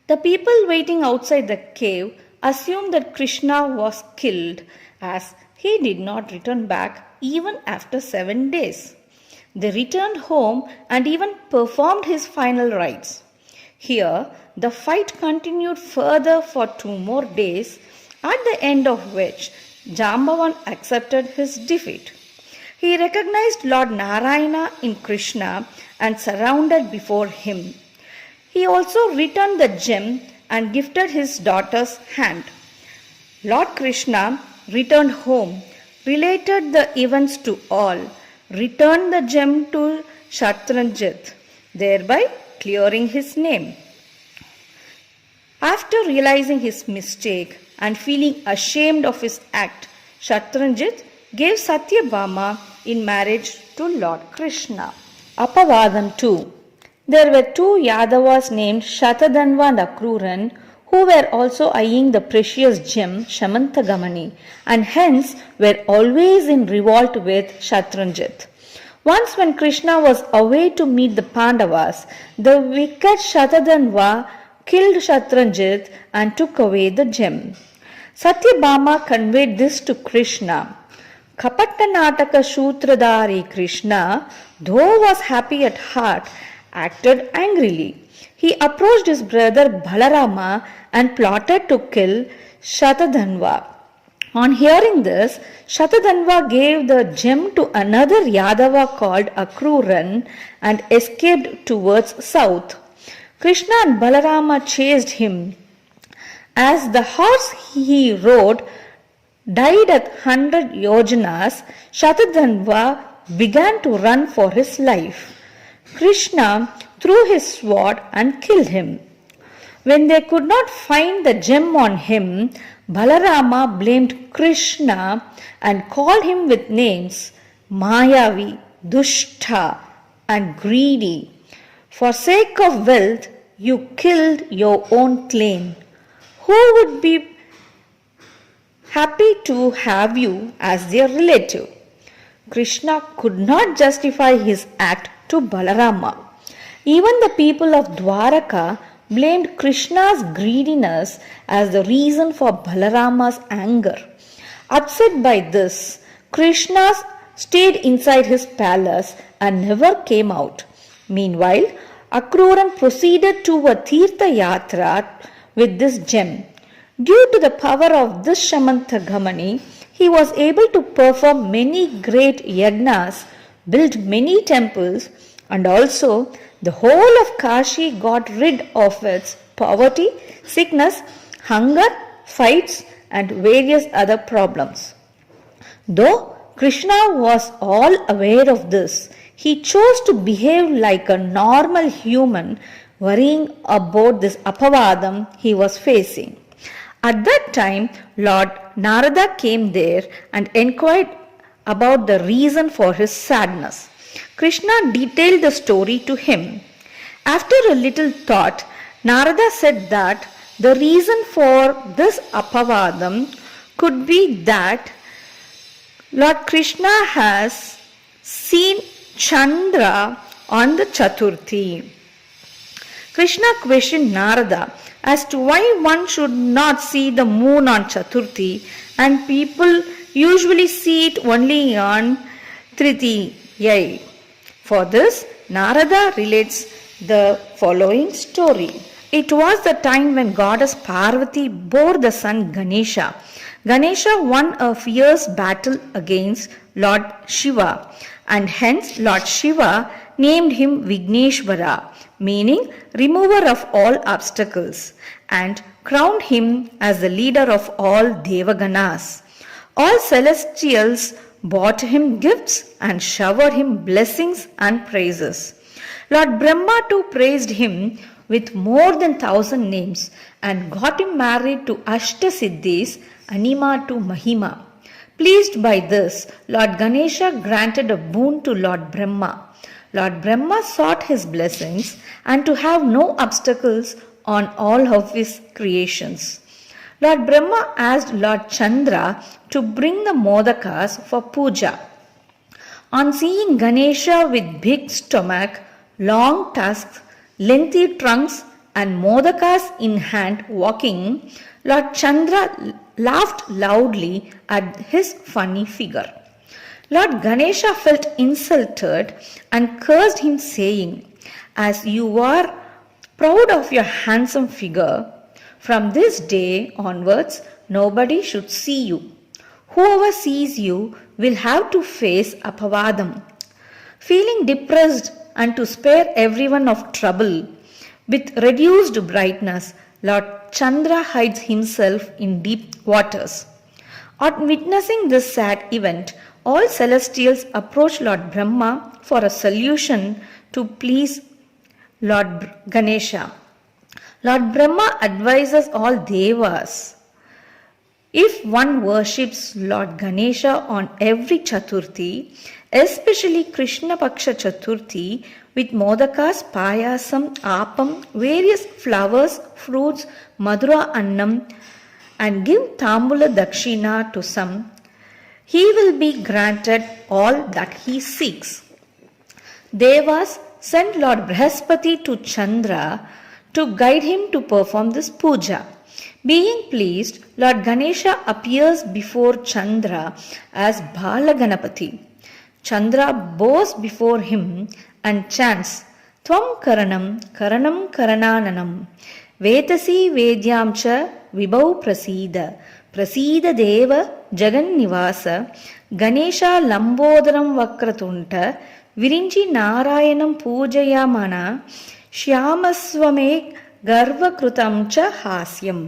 The people waiting outside the cave assumed that Krishna was killed, as he did not return back even after 7 days. They returned home and even performed his final rites. Here, the fight continued further for 2 more days, at the end of which Jambavan accepted his defeat. He recognized Lord Narayana in Krishna and surrounded before him. He also returned the gem and gifted his daughter's hand. Lord Krishna returned home, related the events to all, returned the gem to Shatranjit, thereby clearing his name. After realizing his mistake and feeling ashamed of his act, Shatranjit gave Satyabhama in marriage to Lord Krishna. Apavadam 2. There were 2 Yadavas named Shatadhanva and Akruran who were also eyeing the precious gem Shamantagamani and hence were always in revolt with Shatranjit. Once when Krishna was away to meet the Pandavas, the wicked Shatadhanva killed Shatranjit and took away the gem. Satyabhama conveyed this to Krishna. Kapattanataka Shutradari Krishna, though was happy at heart, acted angrily. He approached his brother Balarama and plotted to kill Shatadhanva. On hearing this, Shatadhanva gave the gem to another Yadava called Akruran and escaped towards south. Krishna and Balarama chased him. As the horse he rode died at 100 yojanas, Shatadhanva began to run for his life. Krishna threw his sword and killed him. When they could not find the gem on him, Balarama blamed Krishna and called him with names Mayavi, Dushta and greedy. For sake of wealth, you killed your own clan. Who would be happy to have you as their relative? Krishna could not justify his act to Balarama. Even the people of Dwaraka blamed Krishna's greediness as the reason for Balarama's anger. Upset by this, Krishna stayed inside his palace and never came out. Meanwhile, Akruran proceeded to a Tirtha Yatra with this gem. Due to the power of this Shamantagamani, he was able to perform many great yagnas, build many temples, and also the whole of Kashi got rid of its poverty, sickness, hunger, fights, and various other problems. Though Krishna was all aware of this, he chose to behave like a normal human, worrying about this apavadam he was facing. At that time, Lord Narada came there and inquired about the reason for his sadness. Krishna detailed the story to him. After a little thought, Narada said that the reason for this apavadam could be that Lord Krishna has seen Chandra on the Chaturthi. Krishna questioned Narada as to why one should not see the moon on Chaturthi and people usually see it only on Tritiya. For this, Narada relates the following story. It was the time when goddess Parvati bore the son Ganesha. Ganesha won a fierce battle against Lord Shiva, and hence Lord Shiva named him Vigneshwara, meaning remover of all obstacles, and crowned him as the leader of all Devaganas. All celestials brought him gifts and showered him blessings and praises. Lord Brahma too praised him with more than 1,000 names and got him married to Ashtasiddhis, Anima to Mahima. Pleased by this, Lord Ganesha granted a boon to Lord Brahma. Lord Brahma sought his blessings and to have no obstacles on all of his creations. Lord Brahma asked Lord Chandra to bring the modakas for puja. On seeing Ganesha with big stomach, long tusks, lengthy trunks and modakas in hand walking, Lord Chandra laughed loudly at his funny figure. Lord Ganesha felt insulted and cursed him, saying, "As you are proud of your handsome figure, from this day onwards nobody should see you. Whoever sees you will have to face apavadam." Feeling depressed and to spare everyone of trouble, with reduced brightness, Lord Chandra hides himself in deep waters. On witnessing this sad event, all celestials approach Lord Brahma for a solution to please Lord Ganesha. Lord Brahma advises all devas, if one worships Lord Ganesha on every Chaturthi, especially Krishna Paksha Chaturthi, with modakas, payasam, appam, various flowers, fruits, madura annam, and give tambula dakshina to some, he will be granted all that he seeks. Devas sent Lord Brihaspati to Chandra to guide him to perform this puja. Being pleased, Lord Ganesha appears before Chandra as Bala Ganapati. Chandra bows before him and chants, "Tvam Karanam, Karanam Karanananam, Vetasi Vedyamcha Vibhau Prasida, Prasida Deva Jagan Nivasa, Ganesha Lambodaram Vakratunta, Virinchi Narayanam Pujayamana, Shyamaswame Garvakrutam Cha Hasyam."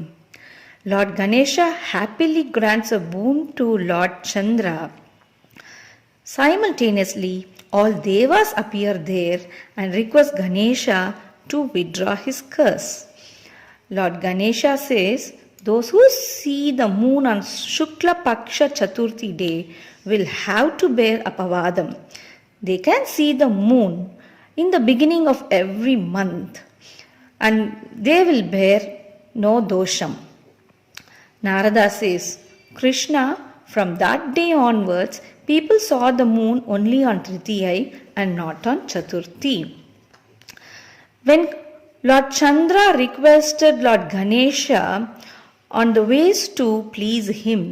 Lord Ganesha happily grants a boon to Lord Chandra. Simultaneously, all devas appear there and request Ganesha to withdraw his curse. Lord Ganesha says, those who see the moon on Shukla Paksha Chaturthi day will have to bear apavadam. They can see the moon in the beginning of every month and they will bear no dosham. Narada says, Krishna, from that day onwards, people saw the moon only on Tritiyai and not on Chaturthi. When Lord Chandra requested Lord Ganesha on the ways to please him,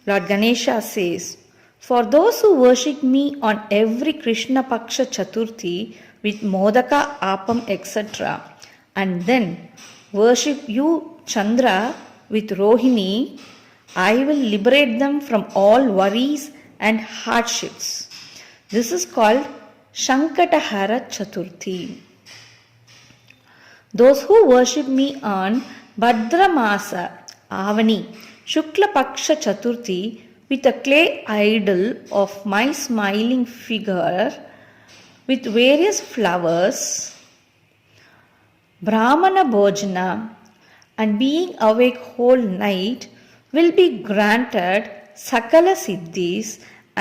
Lord Ganesha says, "For those who worship me on every Krishna Paksha Chaturthi with Modaka, Appam, etc., and then worship you, Chandra, with Rohini, I will liberate them from all worries and hardships." This is called Shankatahara Chaturthi. Those who worship me on Bhadramasa, Avani, Shukla Paksha Chaturthi with a clay idol of my smiling figure with various flowers, Brahmana Bhojana, and being awake whole night will be granted Sakala Siddhis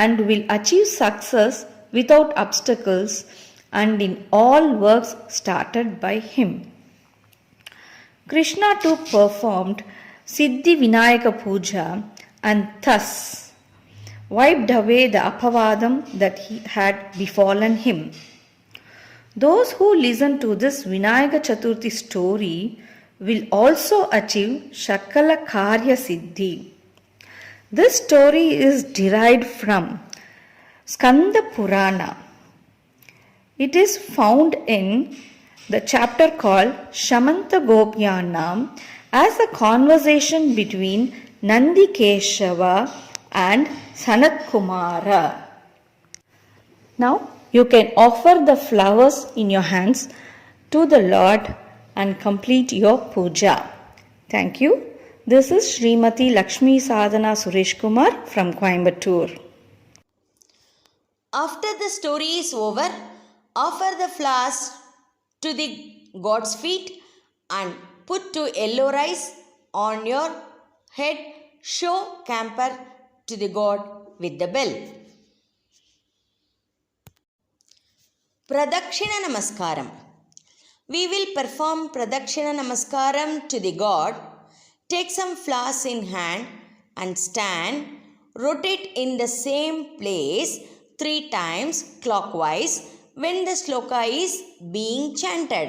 and will achieve success without obstacles and in all works started by him. Krishna too performed Siddhi Vinayagar Puja and thus wiped away the apavadam that he had befallen him. Those who listen to this Vinayagar Chaturthi story will also achieve Shakala Karya Siddhi. This story is derived from Skanda Purana. It is found in the chapter called Shamanta Gopyanam as a conversation between Nandi Keshava and Sanat Kumara. Now you can offer the flowers in your hands to the Lord and complete your puja. Thank you. This is Srimati Lakshmi Sadhana Suresh Kumar from Coimbatore. After the story is over, offer the flowers to the God's feet and put 2 yellow rice on your head. Show camper to the god with the bell. Pradakshina Namaskaram. We will perform Pradakshina Namaskaram to the god. Take some flowers in hand and stand. Rotate in the same place 3 times clockwise when the sloka is being chanted.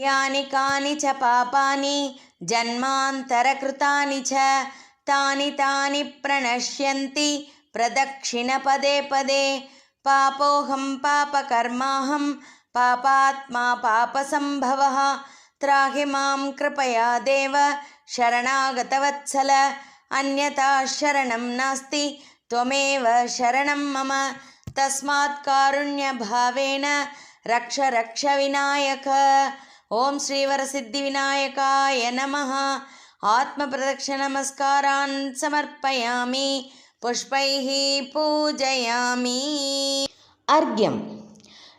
Yani kani cha papani janmantara krutani cha tani tani pranashyanti pradakshina pade pade papoham papakarmaham papatma papasambhavaha trahi mam kripaya deva sharanagatavattsala अन्यथा शरणं नास्ति त्वमेव शरणं मम तस्मात् कारुण्यभावेन रक्ष रक्ष विनायक. ओम श्रीवरसिद्धिविनायकाय नमः. आत्मप्रदक्षिणनमस्कारान् समर्पयामि, पुष्पैः पूजयामि. अर्घ्यम.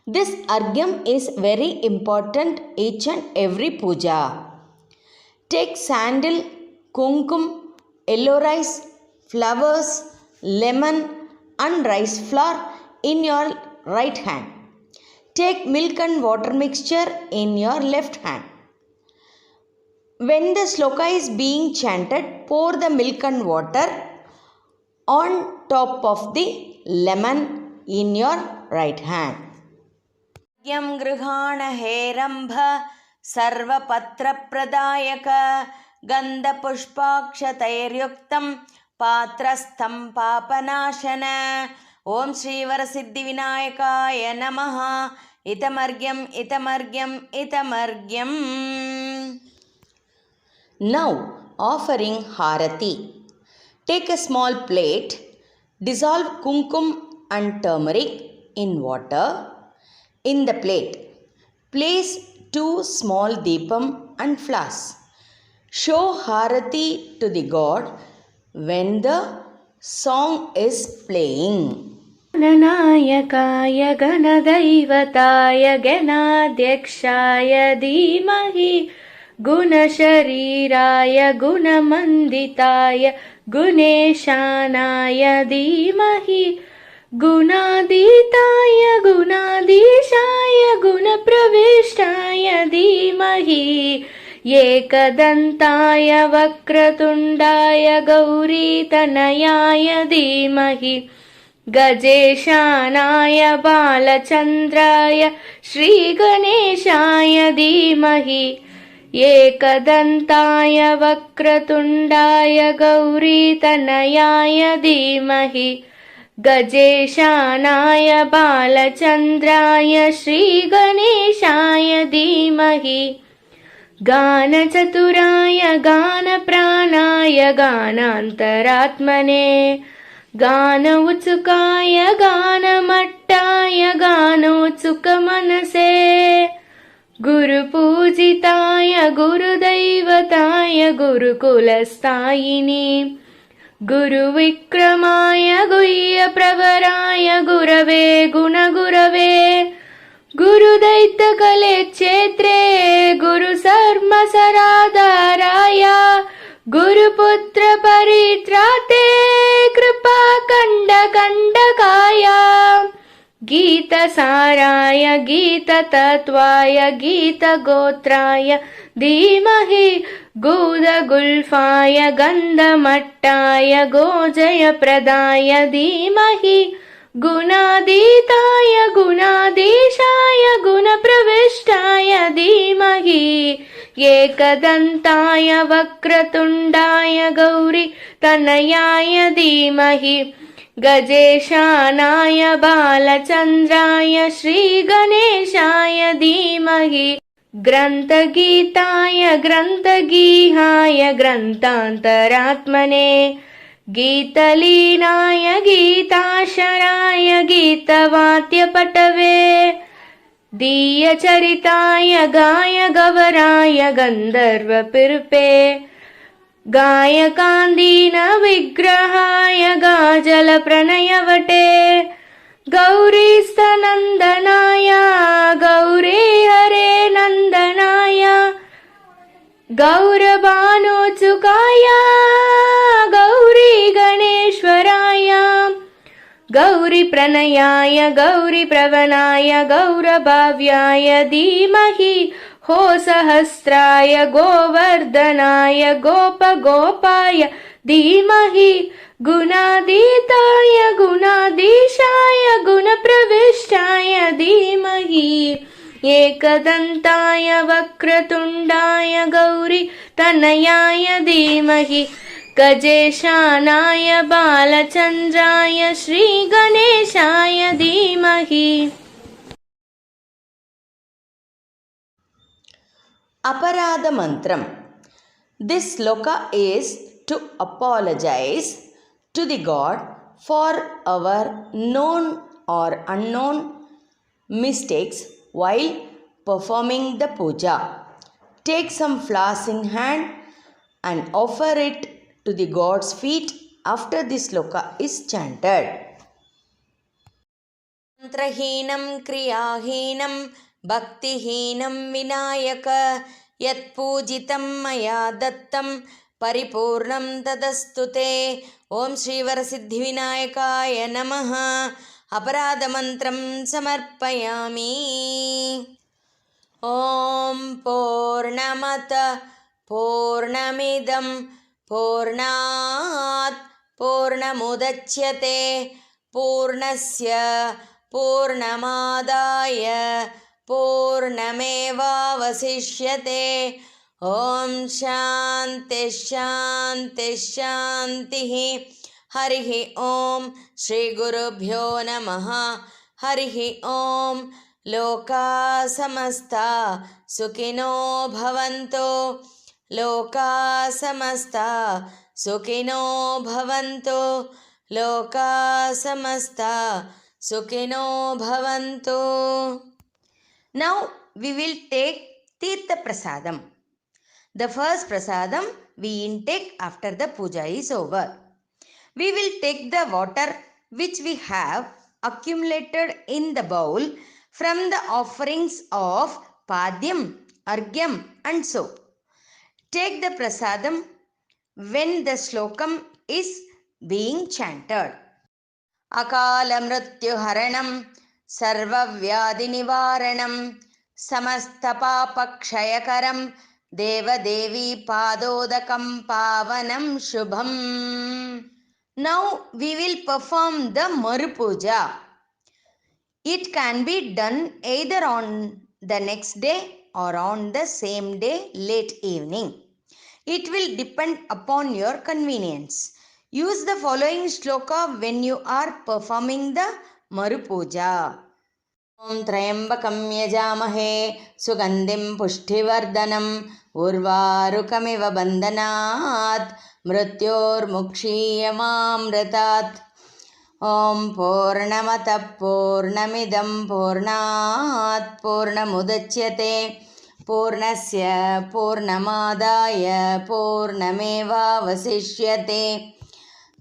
This argyam is very important each and every puja. Take sandal, kumkum, yellow rice, flowers, lemon and rice flour in your right hand. Take milk and water mixture in your left hand. When the sloka is being chanted, pour the milk and water on top of the lemon in your right hand. Yam grihana herambha sarva patra pradayaka गन्धपुष्पाक्षतैर्युक्तं पात्रस्थं पापनाशना. ओम श्रीवरसिद्धिविनायकाय नमः. इतमर्घ्यम् इतमर्घ्यम् इतमर्घ्यम्. Now offering harati. Take a small plate, dissolve kumkum and turmeric in water. In the plate, place 2 small deepam and flowers. Show harati to the god when the song is playing. गणनायकाय गणदैवताय गणाध्यक्षाय धीमहि गुणशरीराय गुणमण्डिताय गुणेशानाय धीमहि गुणातीताय गुणाधीशाय गुणप्रविष्टाय धीमहि एकदन्ताय वक्रतुण्डाय गौरीतनयाय धीमहि गजेशानाय बालचन्द्राय श्रीगणेशाय धीमहि एकदन्ताय वक्रतुण्डाय गौरीतनयाय धीमहि गजेशानाय बालचन्द्राय श्रीगणेशाय धीमहि गानचतुराय गानप्राणाय गानान्तरात्मने गान उत्सुकाय गानमट्टाय गानोत्सुकमनसे गुरुपूजिताय गुरुदैवताय गुरुकुलस्थायिनि गुरुविक्रमाय गुह्यप्रवराय गुरवे गुणगुरवे गुरुदैत्यकले क्षेत्रे गुरुसर्मसराधाराय गुरुपुत्र परित्राते कृपाकण्डकण्डकाय गीतसाराय गीततत्त्वाय गीतगोत्राय धीमहि गुदगुल्फाय गन्धमट्टाय गोजयप्रदाय धीमहि गुणातीताय गुणाधीशाय गुणप्रविष्टाय धीमहि एकदन्ताय वक्रतुण्डाय गौरी तनयाय धीमहि गजेशानाय बालचन्द्राय श्रीगणेशाय धीमहि ग्रन्थगीताय ग्रन्थगीहाय ग्रन्थान्तरात्मने गीतलीनाय गीताशराय गीतवाद्यपटवे दीयचरिताय गाय गवराय गन्धर्वपिरुपे गायकान्दीन विग्रहाय गाजलप्रणयवटे गौरीस्तनन्दनाय गौरी हरे नन्दनाय गौरभानुचुकाय गौरी गणेश्वराय गौरीप्रणयाय गौरीप्रवणाय गौरभाव्याय धीमहि हो सहस्राय गोवर्धनाय गोपगोपाय धीमहि गुणातीताय गुणाधीशाय गुणप्रविष्टाय धीमहि एकदन्ताय वक्रतुण्डाय गौरीतनयाय धीमहि गजेशानाय बालचन्द्राय श्रीगणेशाय धीमहि. Aparada Mantram. This sloka is to apologize to the God for our known or unknown mistakes while performing the puja. Take some flowers in hand and offer it to the God's feet after the sloka is chanted. Mantrahinam kriyahinam bhaktihinam vinayaka yat pujitam maya dattam paripurnam tadastute. Om Shri Varasiddhi Vinayakaya Namaha. Aparada mantram samarpayami. Om Purnamata Purnamidam Purnat Purnamudachyate Purnasya Purnamadaya Purnameva Vasishyate. Om Shanti Shanti Shantihi. Harihi Om Shri Gurubhyo Namaha. Harihi Om. Loka samasta sukhino bhavanto. Loka samasta sukhino bhavanto. Loka samasta sukhino bhavanto. Now we will take Tirtha Prasadam. The first prasadam we intake after the puja is over. We will take the water which we have accumulated in the bowl from the offerings of Padyam, Argyam and soap. Take the prasadam when the slokam is being chanted. Akala mrityu haranam sarva vyadhi nivaranam samasta papa kshayakaram deva devi padodakam pavanam shubham. Now we will perform the Maru Puja. It can be done either on the next day or on the same day late evening. It will depend upon your convenience. Use the following shloka when you are performing the Maru Puja. Om Trayambakam Yajamahe Sugandhim Pushtivardanam Urvarukamiva Bandhanat Mrityor Mukshiyamamritat. Om Purnamata Purnamidam Purnat Purnamudachyate Purnasya Purnamadaya Purnameva Vasishyate.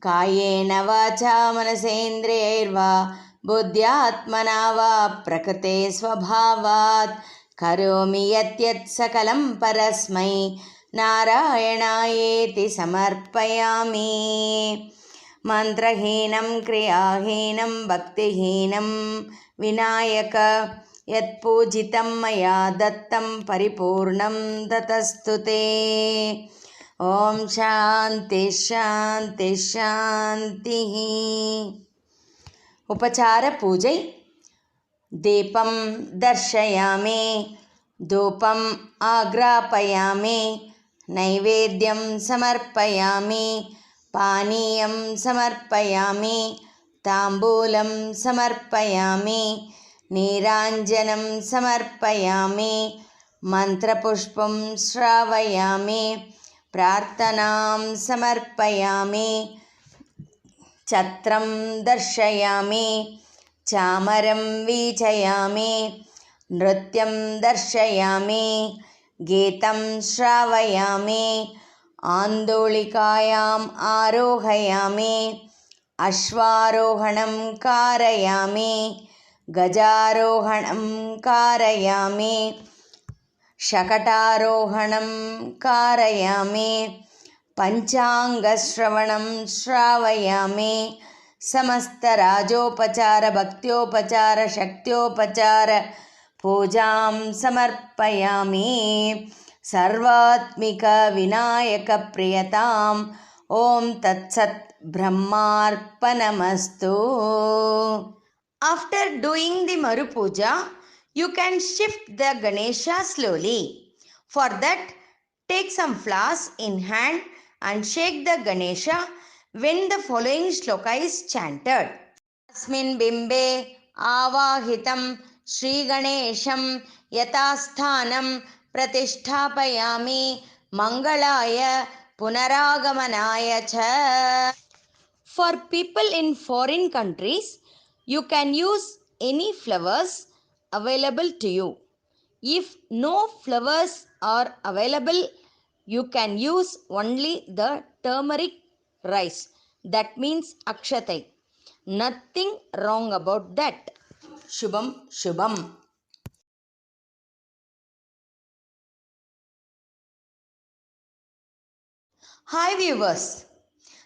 Kayena vacha manasendriyarva buddhyatmana va prakrite svabhavat karomi yat yat sakalam parasmai narayanayeti samarpayami. Mantrahinam kriyahinam bhaktihinam vinayaka yat pujitam maya dattam paripurnam tatastute. Om Shanti Shanti Shantihi. Upachara Pujai. Depam darshayami, dhupam agrapayami, naivedyam samarpayami, paniyam samarpayami, tambulam samarpayami, niranjanam samarpayami, mantrapushpam shravayami, prarthanam samarpayami, chatram darshayami, chamaram vichayami, nrityam darshayami, geetam shravayami, andolikayam arohayami, ashvarohanam karayami, gajarohanam karayami, shakatarohanam karayami, panchangasravanam shravayami, समस्तराजोपचार भक्त्योपचार शक्त्योपचार पूजां समर्पयामि सर्वात्मिक विनायक प्रियताम् ॐ तत्सत् ब्रह्मार्पणमस्तु. After doing the Maru Puja, you can shift the Ganesha slowly. For that, take some flowers in hand and shake the Ganesha when the following shloka is chanted. Asmin bimbe avahitam Shri Ganesham yatasthanam pratisthapayami mangalaya punaragamanaya cha. For people in foreign countries, you can use any flowers available to you. If no flowers are available, you can use only the turmeric rice. That means akshatai. Nothing wrong about that. Shubham Shubham. Hi viewers.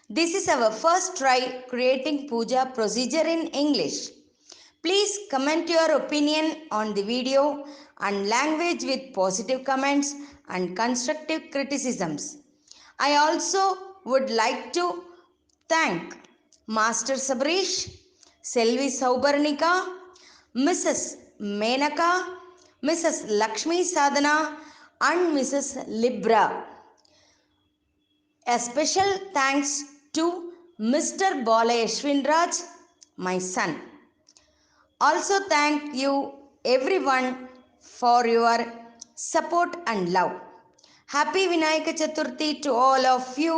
This is our first try creating puja procedure in English. Please comment your opinion on the video and language with positive comments and constructive criticisms. I also would like to thank Master Sabrish, Selvi Saubarnika, Mrs. Menaka, Mrs. Lakshmi Sadhana and Mrs. Libra. A special thanks to Mr. Balayashwinraj, my son. Also thank you everyone for your support and love. Happy Vinayagar Chaturthi to all of you.